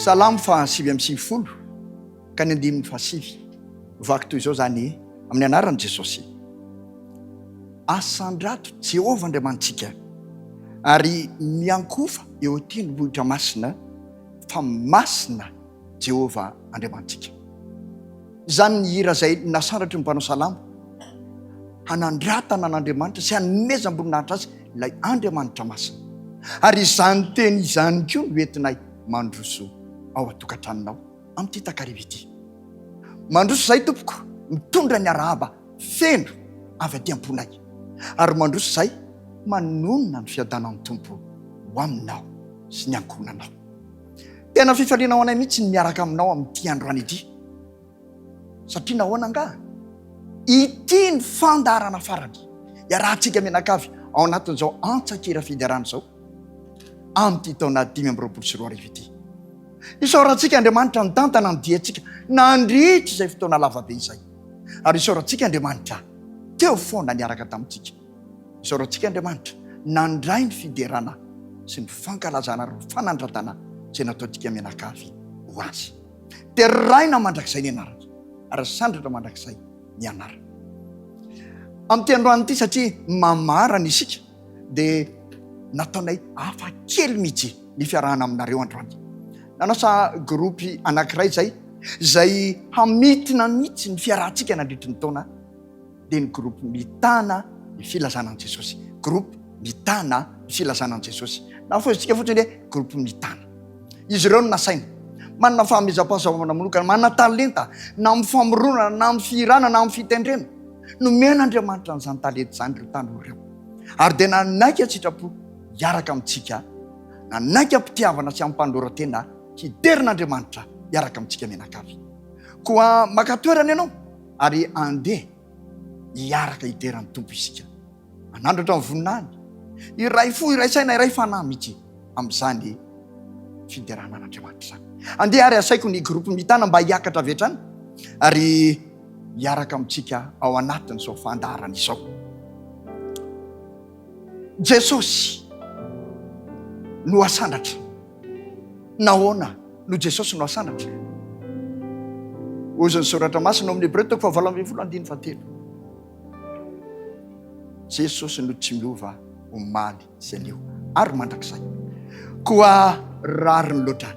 Salamo fa 7:50 ka ny 9:7 vaky toy izao zany amin'ny anaran'i Jesosy. Asandrato Jehovah Andriamantsika ary miankofa eo tiny vohitra masina fa masina Jehovah Andriamantsika. Zany ny hira zay nasandratry ny mpanao salamo, hanandratana an'Andriamanitra sy hanomezam-boninahitra azy ilay Andriamanitra masina. Ary izany teny izany koa no entinay mandroso ao atokantranonao amin'ity takariva ity. Mandroso zay tompoko mitondra ny arahaba feno avy aty am-ponay, ary mandroso zay manonona ny fiadanan'ny tompo ho aminao sy ny ankonanao. Tena fifalianao anay mihitsy ny miaraka aminao amin'ity androany ity, satria nahoana nga ity ny fandaharana farany iarahantsika mianakavy ao anatin'izao antsakira fidarana zao amin'ity taona 2024 ity. Isaorantsika Andriamanitra ny tantana ny diantsika nandritra izay fotoana lavabe izay, ary isaorantsika Andriamanitra teo foana niaraka tamintsika. Isaorantsika Andriamanitra nandray ny fiderana sy ny fankalazana ary fanandratana izay nataontsika mianakavy ho azy. Terraina mandrakizay ny anarana ary sandratra mandrakizay ny anarana amin'ity androany ity, satria mamarana isika dia nataonay hafa kely mihitsy ny fiarahana aminareo androany. Nanasa gropy anankiray zay hamitina mihitsy ny fiarahantsika nandritry ny taona, dia ny gropy mitana ny filazanan'i Jesosy. Gropy mitana ny filazanan'i Jesosy. Nafoizitsika fotsiny hoe gropy mitana. Izy ireo no nasaina, manana fahamezam-pahazoana manokana, manana talenta na amin'ny famoronana na amin'ny firana na amin'ny fitendrena. Nomen'Andriamanitra n'izany talenta zany ireo tanora ireo, ary dia nanaiky sitrapo hiaraka amintsika, nanaiky ampitiavana sy ampandora-tena hiderin'Andriamanitra hiaraka amintsika mianakavy. Koa makatoerana ianao ary andeha hiaraka hideran'ny tompo isika, anandratra amin'ny voninahiny, iray fo, iray saina, iray fanahy mihitsy amin'izany fiderana an'Andriamanitra zany. Andeha ary asaiko ny gropy mitana mba hiakatra avy hatrany ary hiaraka amintsika ao anatin'izao fandaharana izao. Jesosy no asandatra. Nahoana no Jesosy no asandatra? Ozon'ny soratra masina amin'ny Hebreo 12:7. Jesosy no tsy miova omaly sy anio ary mandrakizay. Koa rariny loatra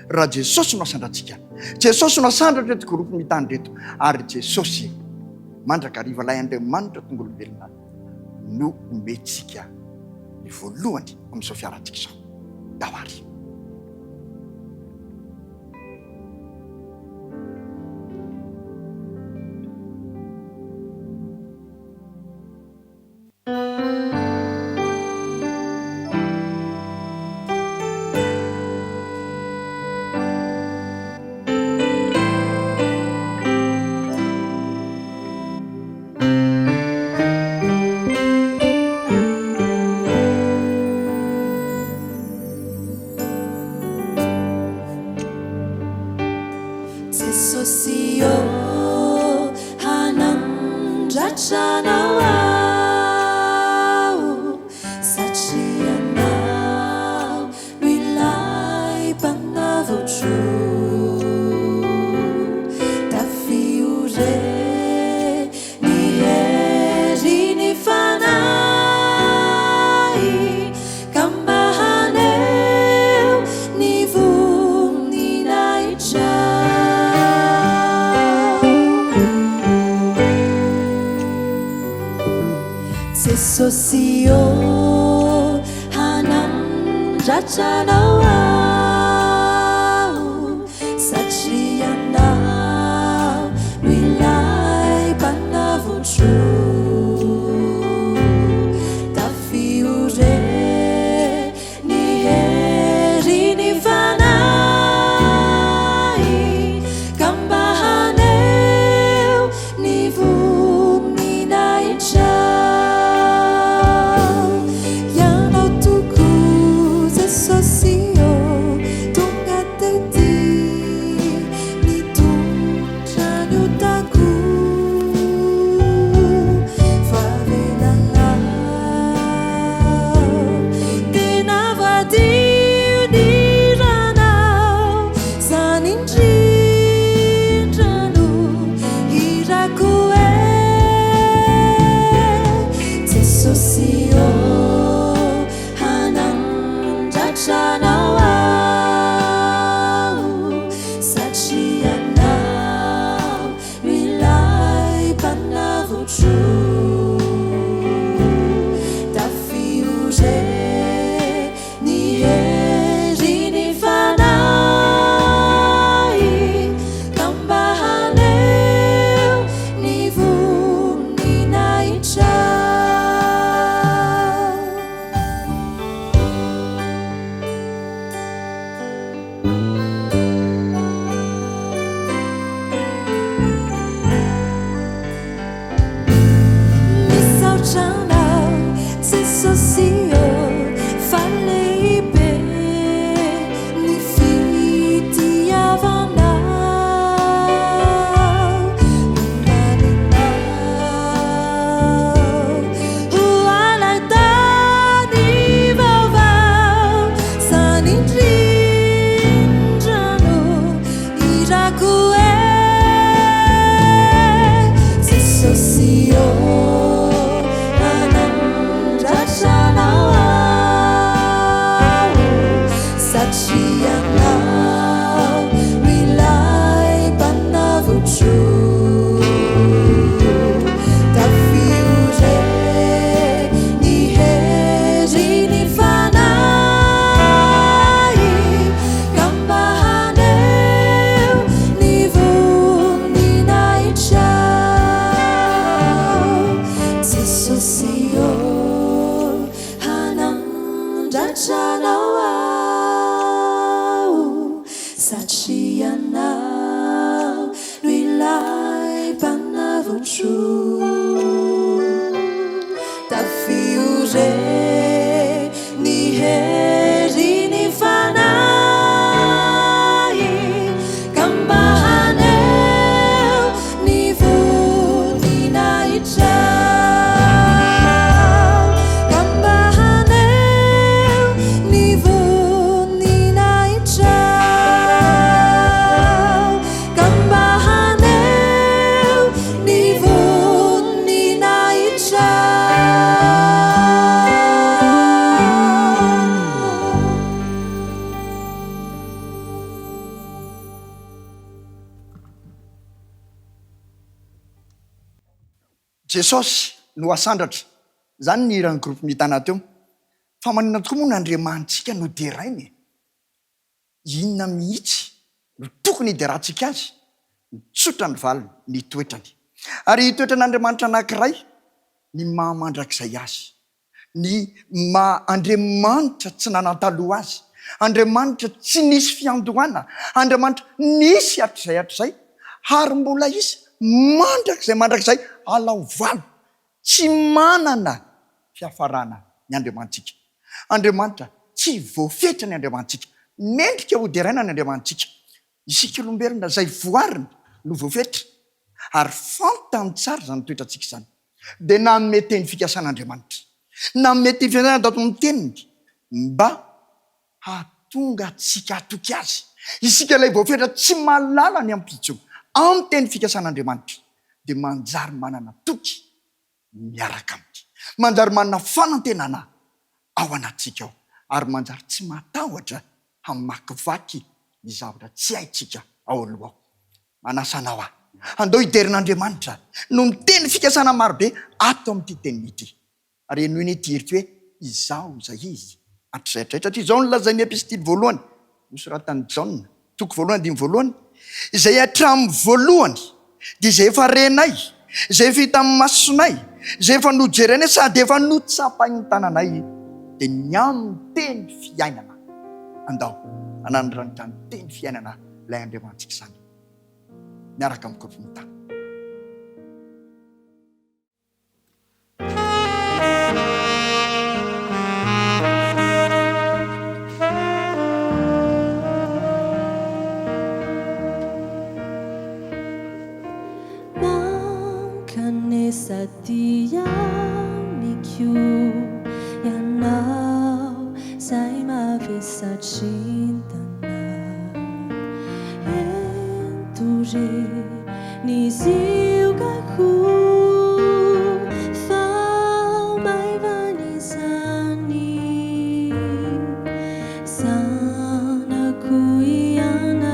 raha Jesosy no asandratsika, Jesosy no asandatra reto gropy mitany reto, ary Jesosy mandrakariva lay Andriamanitra tongolo velona no ometsika ny voalohany amin'izao fiarantsika izao. Dahary. Sosio hanam rachanao satrianao milay panavotro tafiure ni heri ni fanai kambahaneu ni vumni naicha. See jesosy no asandratra zany ny irany groupe mitana teo fa manina tokoa moa n'andriamanitsika no de rainy inona mihitsy no tokony de rahantsika azy mitsotra ny valiny ny toetrany ary toetran'andriamanitra anankiray ny mahamandrakizay azy ny Andriamanitra tsy nanantaloha azy, Andriamanitra tsy nisy fiandohana, Andriamanitra nisy hatrizay ary mbola izy mandrakizay alaovalo tsy manana fiafarana ny Andriamantsika. Andriamanitra tsy voafetra ny Andriamantsika, mendrika ho deraina ny Andriamantsika. Isika olombelona zay voariny no voafetra ary fantany tsara zany toetratsika zany. De na mety ny fikasan'Andriamanitra, na mety ny fianarana tato amin'ny teniny mba hahatonga tsika hatoky azy. Isika ilay voafetra tsy malala ny ampitso amin'ny teny fikasan'Andriamanitra de manjary manana toky miaraka aminy, manjary manana fanantenana ao anatsika ao ary manjary tsy matahotra hamakivaky ny zavatra tsy haitsika ao aloha ao. Manasanao aho andao hiderin'Andriamanitra no miteny fikasana marobe ato amin'ity teniny ity. Ary eno iny ity eritry hoe izao zay izy atr'izay satria izao nolazay ny epistily voalohany nosoratan'ny Jaona toko voalohany 2 izay hatramin'ny voalohany dia izay efa renay, izay efa hita amin'ny masonay, izay efa nojerenay sady efa notsapainy tananay dia ny amin'ny teny fiainana andao anandranitra ny teny fiainana ilay Andriamantsika izany miaraka amin'ny koronitany. Satia nikiu yanao sai mavesa cintana enturi nisiukaku fau mai vanisani sana kuiana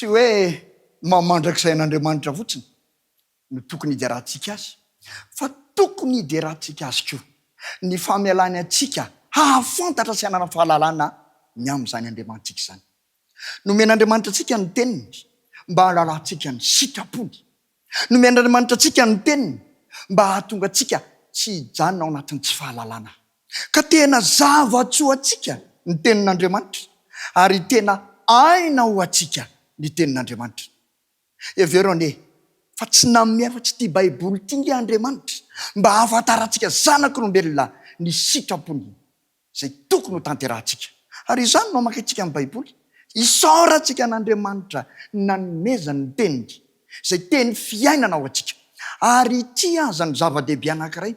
tsy hoe mamandrak'isain'andriamanitra fotsiny no tokony ide rahantsika azy fa tokony ide rahantsika azy koa ny famialany atsika hahafantatra sy anana fahalalana ny am'izany andriamanitsika izany nomen'andriamanitra atsika ny teniny mba halalantsika ny sitrapony nomen'andriamanitra atsika ny teniny mba hahatonga atsika tsy hijanona ao anatin'ny tsy fahalalana ka tena zava-tsoa atsika ny tenin'andriamanitra ary tena aina ho atsika ny tenin'andriamanitra evero ane fa tsy namme fa tsy tia baiboly tinga andriamanitra mba hahafantarantsika zanak'olombelona ny sitrapony zay tokony ho tanterahantsika ary izany no makaitsika amin'ny baiboly isaorantsika n'andriamanitra nanomezany ny teniny zay teny fiainana ao atsika ary ty aza ny zava-dehibe anankiray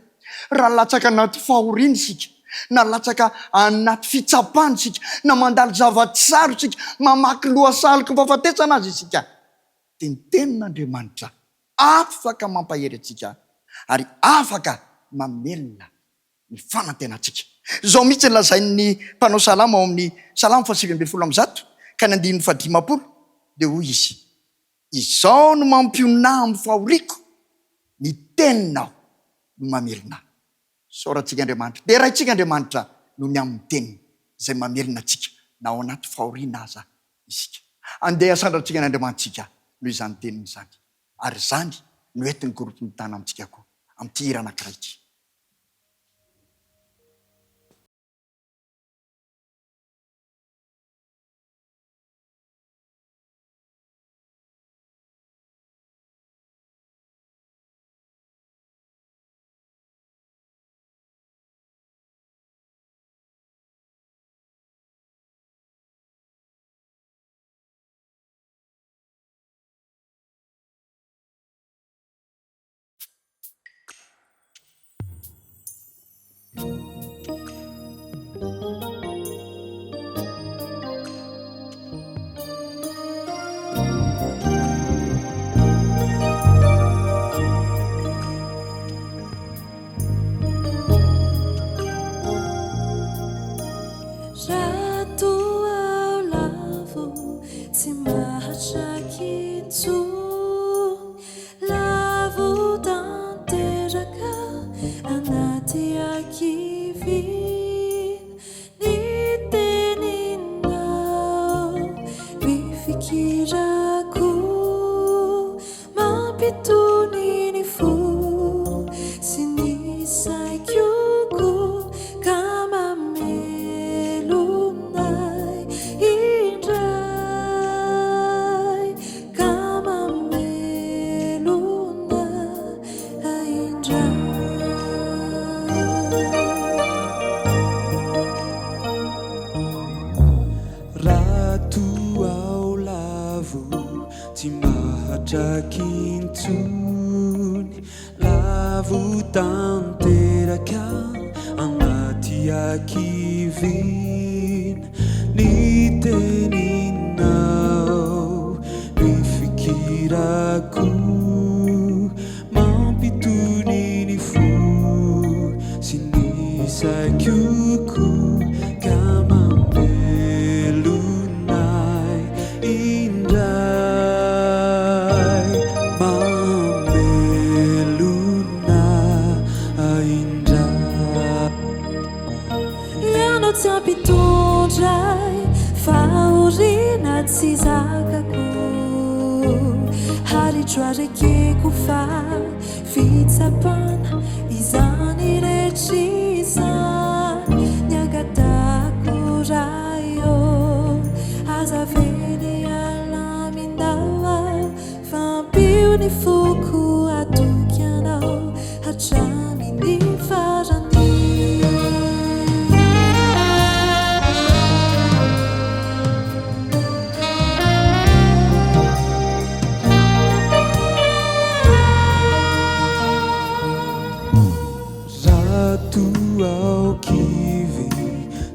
raha latsaka anaty fahoriana isika na latsaka anaty fitsapana isika na mandalo zava-tsaro isika mamaky lohasalika fahafatesana azy isika dia ny tenin'andriamanitra afaka mampahery atsika ary afaka mamelona ny fanantenantsika zao mihitsy ny lazain'ny mpanao salama ao amin'ny salama 1 ka ny 150 dia hoy izy izao no mampionà amin'ny fahoriako ny teninao no mamelona sorantsika andriamanitra dia raha itsika andriamanitra no ny amin'ny teniny zay mamelona atsika na ao anaty fahoriana aza isika andeha asandratsika n'andriamanitsika no izany teniny izany ary zany no entiny goropo ny tana amintsika koa amin'ity hira anankiray ity votanteraka anaty akiviny ny teninao mifikirako mampitony ny fo sy ny saikoko ka mamelonay indray mamelonay indray ianao tsy ampitondray faorina tsy zakako haritroarekeko fa fitsapana izany rehetr'izany niangatako rayo azavely alamindawa fampio ny foko atoky anao hatraminy farany ao kivy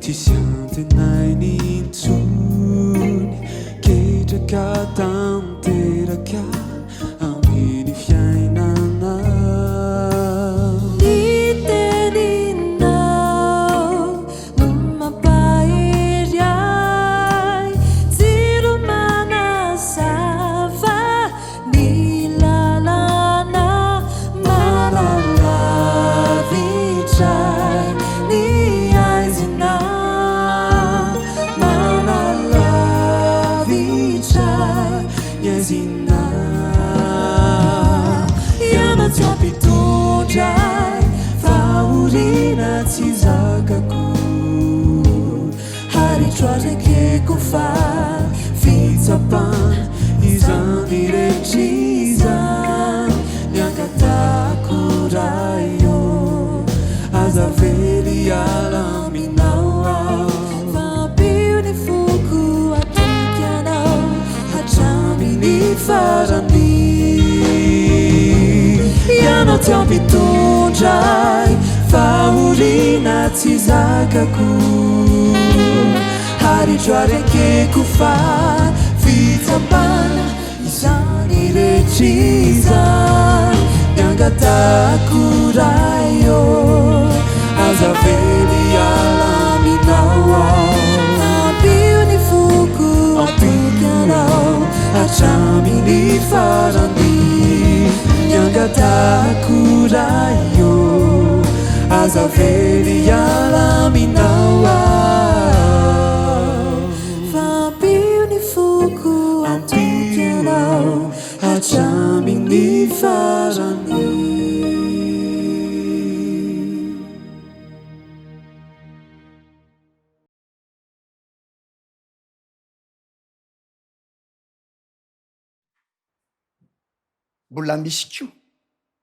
tsisy antenay nintsony ketraka tanteraka amin'ny fiainana ny teninao no mampahery ay jiro manazava ny lalana malalavitray ny aizina malalavitray ny aizina ianao tsy ampitondray faorina tsy zakako haritroarekeko fa fitsapana izany rehetr'izany niangatako rayo azavely alaminao ao fampio ny foko atoky anao hatraminy farany ianao tsy ampitondray faorina tsy zakako haritroarekeko fa fitsapana izany rehetr'izany niangatako rayo azavely alaminao ao fampio ny foko atoky anao hatraminy farany niangatako rayo azavely alaminao ao fampio ny foko atoky anao hatraminy farany mbola misy koa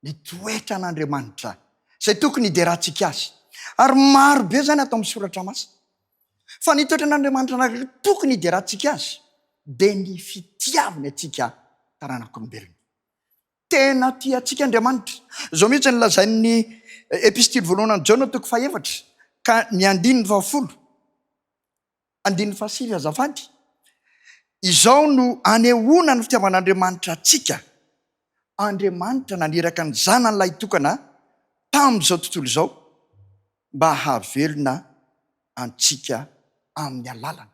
ny toetra an'Andriamanitra zay tokony hiderahantsika azy ary maro be zany atao amin'ny soratra masina fa ny toetra an'Andriamanitra anankiray tokony hiderahantsika azy dia ny fitiavany atsika taranak'olombelona tena tia atsika Andriamanitra zao mihitsy ny lazain'ny epistily voalohany Jaona toko 4 ka ny 19 andininy 7 azafady izao no anehoana ny fitiavan'Andriamanitra atsika Andriamanitra naniraka ny zanan'ilay tokana tamin'izao tontolo izao mba havelona antsika amin'ny alalany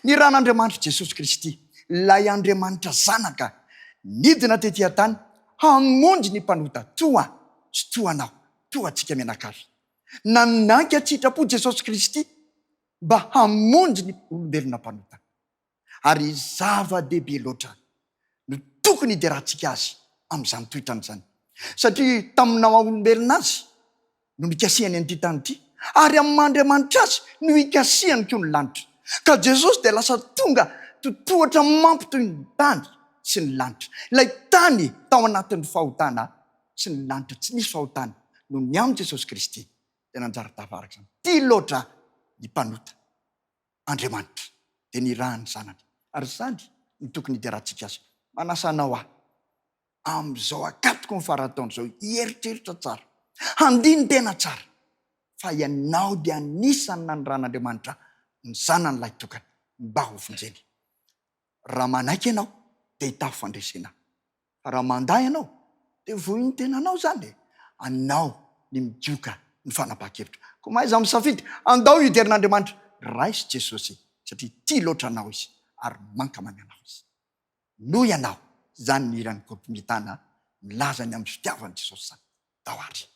ny ran'Andriamanitra Jesosy Kristy lay Andriamanitra zanaka nidina tetỳ tany hamonjy ny mpanota toa sy toanao toa atsika mianakavy nananky atsitrapo Jesosy Kristy mba hamonjy ny olombelona mpanota ary zava-dehibe loatra no tokony hiderahantsika azy amin'izany toetrany zany satria taminao olombelona azy no nikasiany an'ity tany ity ary amin'Andriamanitra azy no ikasiany koa ny lanitra ka Jesosy dia lasa tonga totohatra mampitoy ny tany sy ny lanitra ilay tany tao anatin'ny fahotana sy ny lanitra tsy nisy fahotana no ny amin'ny Jesosy Kristy dia nanjara tavaraka zany ty loatra ny mpanota Andriamanitra dia ny rahany zanany ary zany ny tokony hiderahantsika azy manasanao amin'izao akatoko ny farataona izao hieritreritra tsara handiny tena tsara fa ianao dia anisany nanoran'Andriamanitra ny zanan'ilay tokana mba ho vonjeny. Raha manaiky ianao dia hitafo fandresena, fa raha manday ianao dia vohy ny tenanao zany anao ny midioka ny fanapahan-kevitra. Ko maiza misafidy andao hiderin'Andriamanitra raisy Jesosy satria tia loatra anao izy ary mankamamy anao izy. Noho ianao zany ny iran'ny kotomitana milaza ny amin'ny fitiavan'i Jesosy zany tao ary.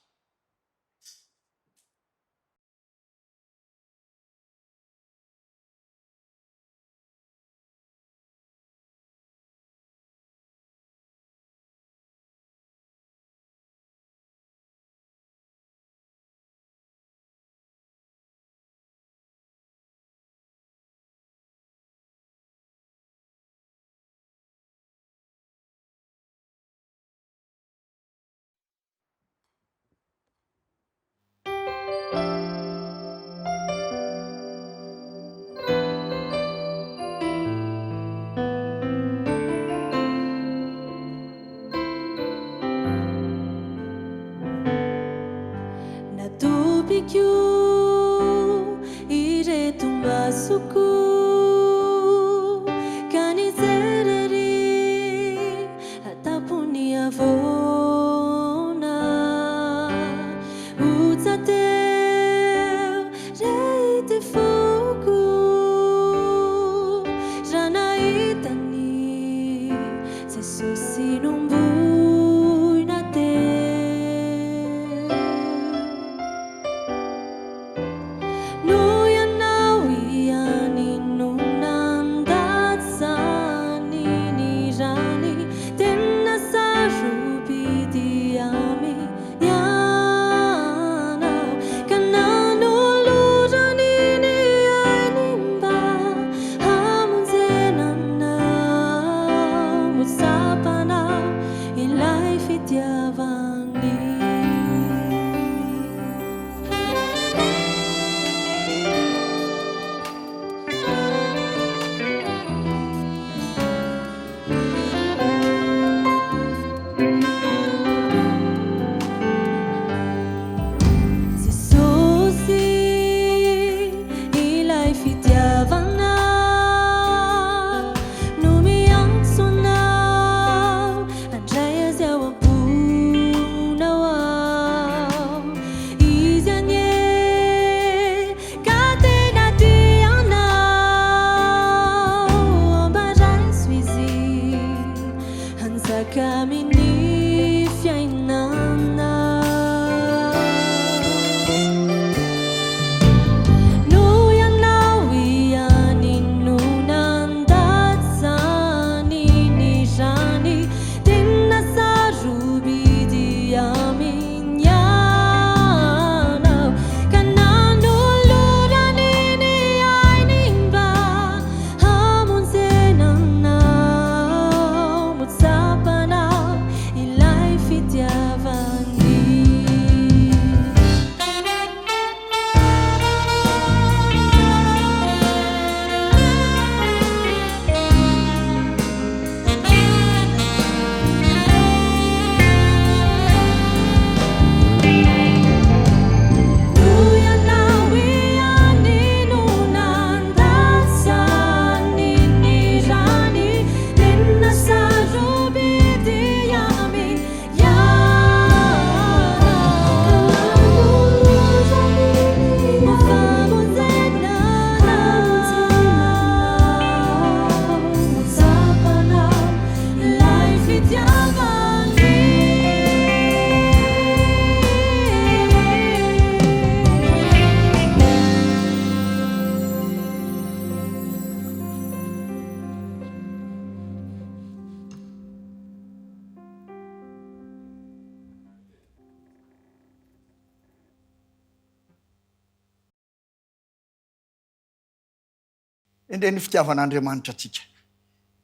Endreny fitiavan'Andriamanitra atsika.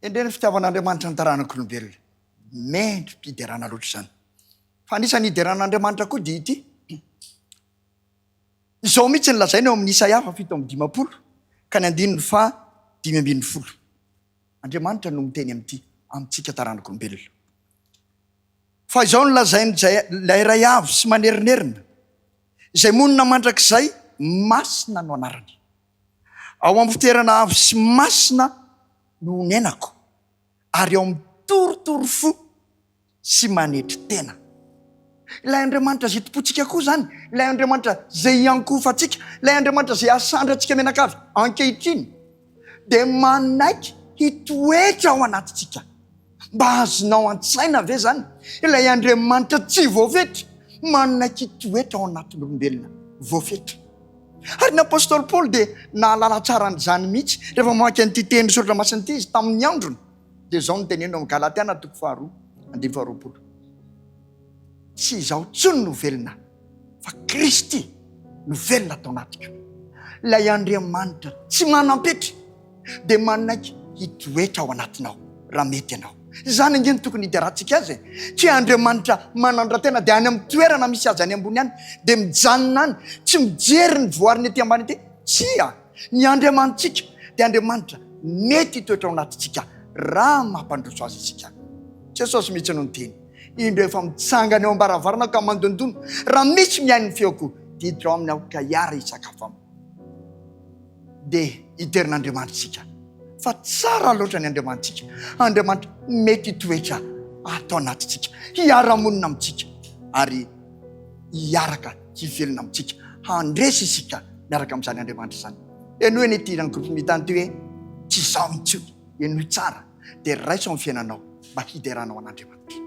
Endreny fitiavan'Andriamanitra ny taranak'olombelona. Mendry mpiderana loatra izany. Fa anisan'ny hideran'Andriamanitra koa dia ity. Izao mihitsy ny lazaina eo amin'ny Isaia 7:50 ka ny 5:10. Andriamanitra no miteny amin'ity amintsika taranak'olombelona. fa izao no lazainy lay ray avo sy manerinerina izay monina mandrakizay masina no anarany. Ao amin'ny fitoerana avo sy masina no nenako ary ao amin'ny torotoro fo sy manetry tena. Ilay Andriamanitra zay tompontsika koa zany, ilay Andriamanitra zay iankofantsika, ilay Andriamanitra zay asandratsika menakavy ankehitriny dia manaiky hitoetra ao anatintsika. Mba azonao an-tsaina ve zany ilay Andriamanitra tsy voafetra manaiky hitoetra ao anatin'olombelona voafetra. Ary ny apôstôly Paoly dia nahalala tsara an'izany mihitsy rehefa mamaky an'ity teny soratra masina ity izy tamin'ny androny. Dia izao no teneno amin'ny Galatiana 4:20. Tsy izaho tsony no velona fa Kristy no velona atao anatiko. Ilay Andriamanitra tsy manampetra dia manaiky hitoetra ao anatinao raha mety ianao. Zany angeny tokony hiterahantsika azy. Tsy Andriamanitra manandra-tena dia any amin'ny toerana misy azy any ambony any dia mijanona any, tsy mijery ny voariny ety ambany ety. Tsia, ny Andriamanitsika dia Andriamanitra mety hitoetra ao anatintsika raha mampandroso azy isika. Jesosy mihitsy no niteny, indro efa mitsangana eo ambaravarana ka mandondono, raha misy mihainy ny feoko dia hiditra ao amin'ny aoka hiara hisakafo aminy. Dia hiterin'Andriamanitra isika fa tsara loatra ny Andriamanitsika. Andriamanitra mety hitoetra atao anatintsika, hiara-monina amintsika ary hiaraka hivelona amintsika, handresy isika miaraka amin'izany Andriamanitra izany. Eny hoe nitirany groupe mitany ty hoe tsy izao mihitsy eny tsara dia raiso amin'ny fiainanao mba hideranao an'Andriamanitra.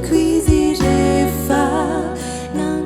Cuisine, j'ai faim, n'en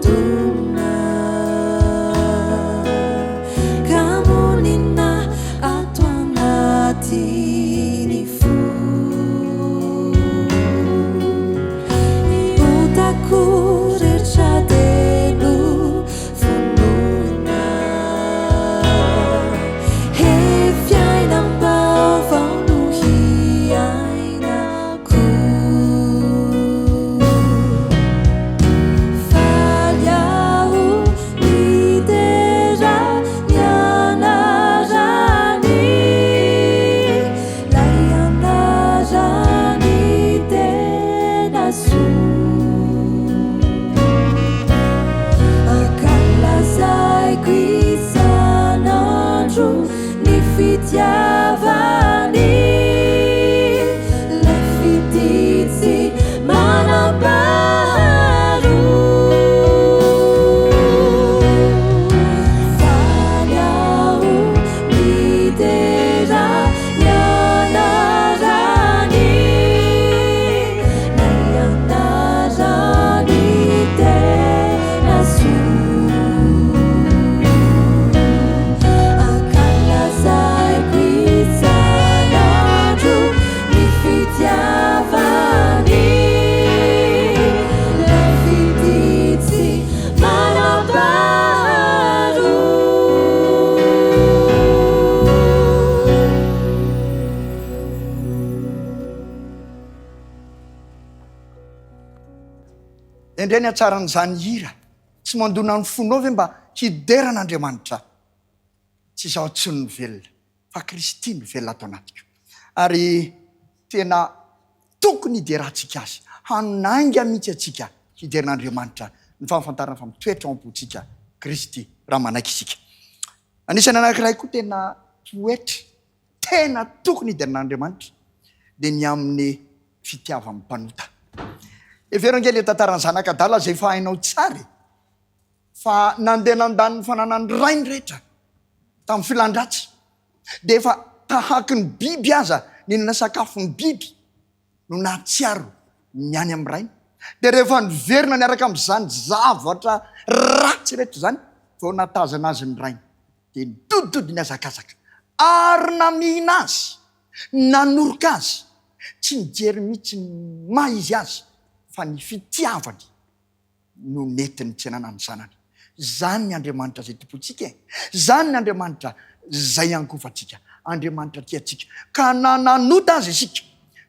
indray ny atsaran'izany hira tsy mandona ny fonao ve mba hideran'Andriamanitra. Tsy izaho tsy ny velona fa Kristy ny velona atao anatiko. Ary tena tokony hiderantsika azy, hanainga mihitsy atsika hideran'Andriamanitra ny fahafantarana fa mitoetra ao am-pontsika Kristy raha manaiky isika. Anisany anankiray koa tena toetra tena tokony hideran'Andriamanitra dia ny amin'ny fitiavan'ny mpanota. Evero ange le tantaran'ny zanak'Adala izay efa hainao tsara fa nandeha nandaniny fananany rainy rehetra tamin'ny filandratsy dia efa tahaky ny biby aza ninana sakafo ny biby no nahatsiaro ny any amin'ny rainy. Dia rehefa niverina niaraka amin'izany zavatra ratsy rehetra zany vao natazana azy ny rainy dia nidodidody ny azakazaka ary namihina azy, nanoroka azy, tsy nijery mihitsy ny maha izy azy fa ny fitiavany no netiny tsy anana ny zanany. Zany ny Andriamanitra zay tompontsika e, zany ny Andriamanitra zay ankofantsika, Andriamanitra tiatsika ka nananota azy isika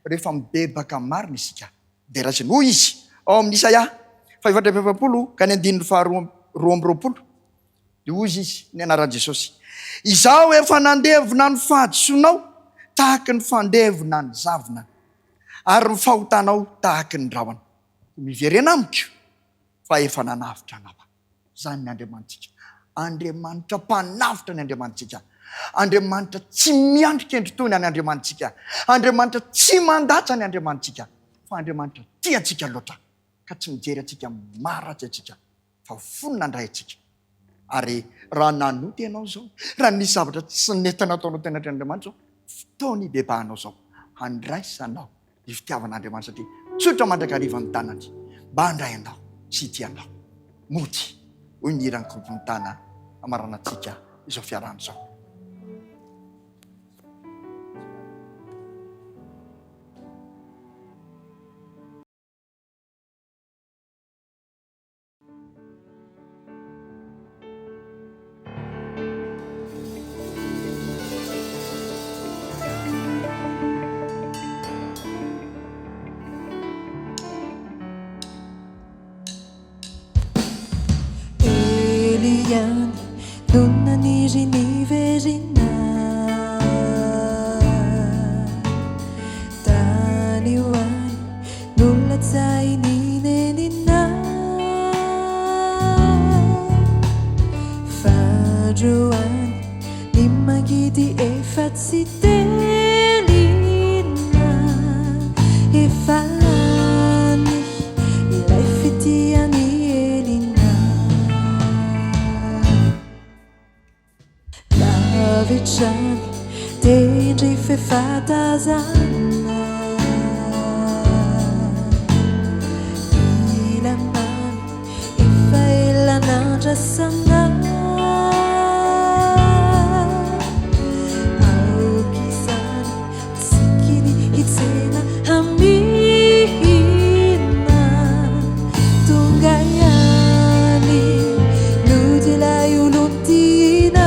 rehefa mibebaka marina isika dia raisiny hoy izy ao amin'ny Isaia 4:20 ka ny 2:20 dia hoy izy ny anaran'i Jesosy: izaho efa nandevina ny fahadisoanao tahaky ny fandevina ny zavona ary ny fahotanao tahaky ny rahona. Miverena amiko fa efa nanavitra anao. Zany ny Andriamanitsika, Andriamanitra mpanavitra ny Andriamanitsika, Andriamanitra tsy miandrika endritoina ny Andriamanitsika, Andriamanitra tsy mandatsa ny Andriamanitsika, fa Andriamanitra tiatsika loatra ka tsy mijery atsika maratsy atsika fa fonina andray atsika. Ary raha nanoty ianao zao, raha nisy zavatra tsy netana ataonao tena Andriamanitra, fotoany hibebahanao zao handraisanao ny fitiavan'Andriamanitra satria tsotra mandrakariva ny tanany mba handray anao sy tianao. Mody hoy ny hirany korontana amaranantsika izao fiarahana izao. Donna niri ni verina Tani wani nulla zai ni nenina Fajuani ni magidi e fazzitelina E fani ilai fitiani elina Vicciani, dentro fe fatazana la mano e fai la nagia sana Aukisani, sikini itsena hamina Tungayani, nutila yulutina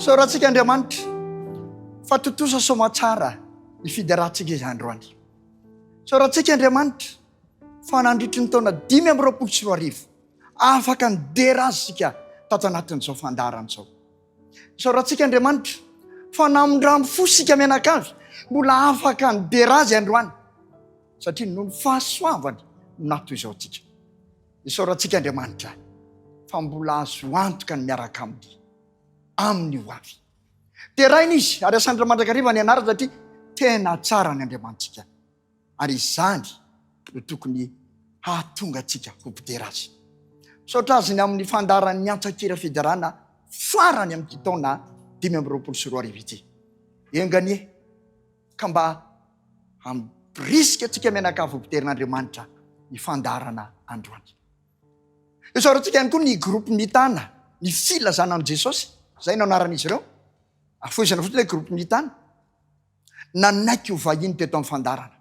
Soratsika Andriamanitra fa totosa somatsara ny fidarahantsika izany androany. Soratsika Andriamanitra fa nandritry ny taona 524 afaka nidera azy sika tato anatin'izao fandaran'izao. Soratsika Andriamanitra fa namindrambo fosika menakavy mbola afaka nidera azy androany satria noho ny fahasoavany nato izao tsika. Soratsika Andriamanitra fa mbola azo antoka ny miaraka amin'ny ho avy. Teraina izy ary Asandra Mandrakariva ny anarany satria tena tsara ny Andriamanitsika. Ary izany no tokony hahatonga atsika ho mpidera azy. Saotra azy ny amin'ny fandaran'ny Antsakira Fidarana farany amin'ny taona 524 ity. Enganie ka mba hampirisika atsika menakavy ho mpiderin'Andriamanitra ny fandarana androany. Isaorantsika ihany koa ny groupe mitana ny filazana an' Jesosy. Zay no anaran'izy ireo. Afoizana fotsiny hoe groupe mitana. Nanaiky ho vahiny teto amin'ny fandarana.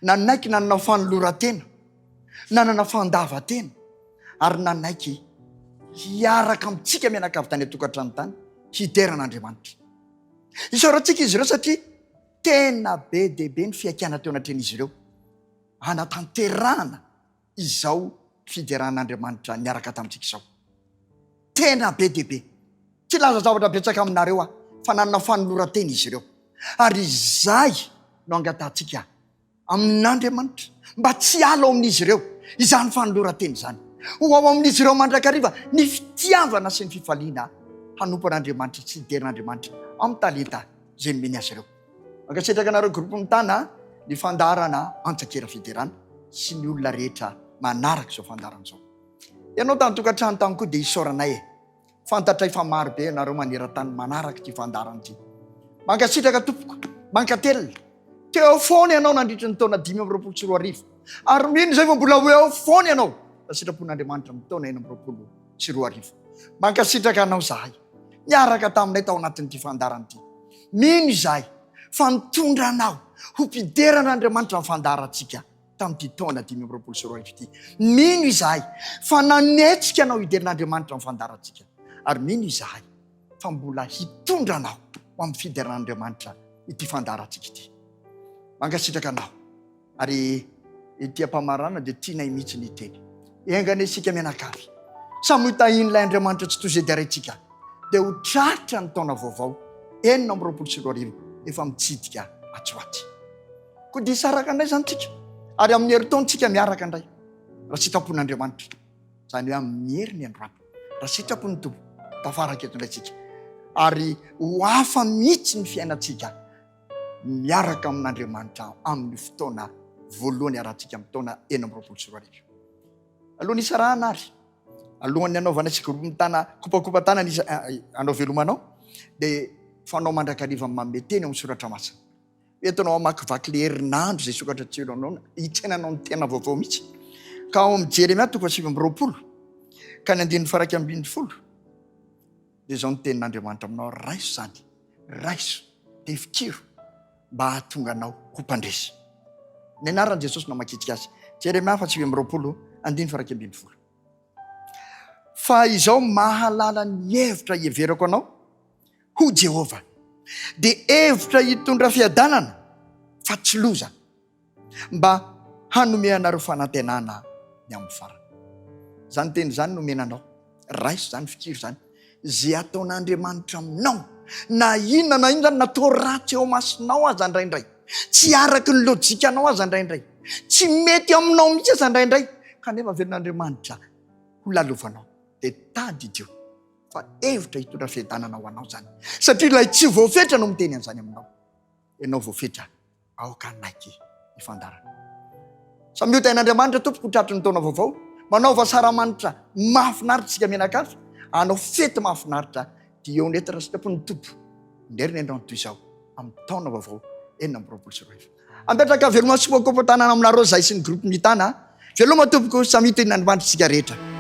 Nanaiky nanana fanoloran-tena. Nanana fandavan-tena. Ary nanaiky hiaraka amintsika menakavy tany atokantrano tany hideran'Andriamanitra. Isaorantsika izy ireo satria tena be dehibe ny fiakana teo anatren'izy ireo. Hanatanterahana izao fideran'Andriamanitra niaraka tamintsika izao. Tena be dehibe. Tsy laza zavatra betsaka aminareo fa nanana fanoloran-tena izy ireo. Ary izay no angatantsika amin'Andriamanitra mba tsy alo amin'izy ireo izany fanoloran-tena izany. Ho ao amin'izy ireo mandrakariva ny fitiavana sy ny fifaliana hanompan'Andriamanitra sy hiderin'Andriamanitra amin'ny talenta izay nomeny azy ireo. Mankasitraka anareo groupe mitana ny fandarana Antsakira Fiderana sy ny olona rehetra manaraka izao fandarana izao. Ianao tany tokantrano tany koa dia isaoranay fantatray fa maro be nareo maneran-tany manaraka ty fandarana ity. Mankasitraka tompoko, mankatelina. Teo foana ianao nandritra ny taona 524 ary mino izay fa mbola eo foana ianao sitrapon'Andriamanitra amin'ny taona 524. Mankasitraka anao zahay niaraka taminay tao anatin'ity fandarana ity. Mino izahay fa mitondra anao ho mpideran'Andriamanitra amin'ny fandarantsika tamin'ity taona 524 ity. Mino izahay fa nanetsika anao hiderin'Andriamanitra amin'ny fandarantsika. Ary mino izahay fa mbola hitondra anao ho amin'ny fideran'Andriamanitra ity fandarantsika ity. Mankasitraka anao ary ity ampamarana dia tianay mihitsy ny teny. Engane isika menakavy. Samy hitahin'ilay Andriamanitra tsy toy izay diaraitsika dia ho traritra ny taona vaovao 2024 efa mitsidika atsoaty. Koa dia saraka indray zany tsika, ary amin'ny herintaontsika miaraka indray raha sitrapon'Andriamanitra, zany hoe amin'ny heriny androany, raha sitrapony tompo tafaraka eto indray tsika, ary ho hafa mihitsy ny fiainantsika miaraka amin'Andriamanitra amin'ny fotoana voalohany arahantsika amin'ny taona 2024. Alohan'ny isarahana ary alohan'ny anaovana isika romitana kopakopa-tana anao velomanao, dia fanao mandrakariva mameteny amin'ny soratra masina. Entinao amakivaky le herinandro zay sokatra tselo anao, hitsainanao ny tena vaovao mihitsy. Ka ao amin'ny Jeremia 9:20 ka ny 9:20 dia zao ny tenin'Andriamanitra aminao: raiso zany, raiso dia fikiro mba hahatonga anao ho mpandresy. Ny anaran'i Jesosy no makitsika azy. Jeremia 9:20. Fa izao mahalala ny hevitra heverako anao ho Jehova, dia hevitra hitondra fiadanana fa tsy loza, mba hanome anareo fanantenana ny amin'ny farany. Zany teny zany nomenanao, raiso zany, fikiro zany, zay ataon'Andriamanitra aminao, na inona na ino zany, natao ratsy eo masinao aza indraindray, tsy araky ny lojikanao aza indraindray, tsy mety aminao mihitsy aza indraindray, kanefa velon'Andriamanitra ho lalovanao. Dia tady idio fa hevitra hitondra fiadanana ho anao zany, satria ilay tsy voafetra no miteny an'izany aminao. Ianao voafetra, aoka naiky ifandarana. Samy tain'Andriamanitra tompoko tratry ny taona vaovao, manaova saramanitra mahafinaritra tsika mianakavy, anao fety mahafinaritra, dia eo nety raha sitrapony tompo nderiny andao toy izao amin'ny taona vaovao 2024. Apetraka veloma sy kopakopa-tanana aminareo zay sy ny groupe mitana, veloma tompoko samy tenin'Andriamanitra tsika rehetra.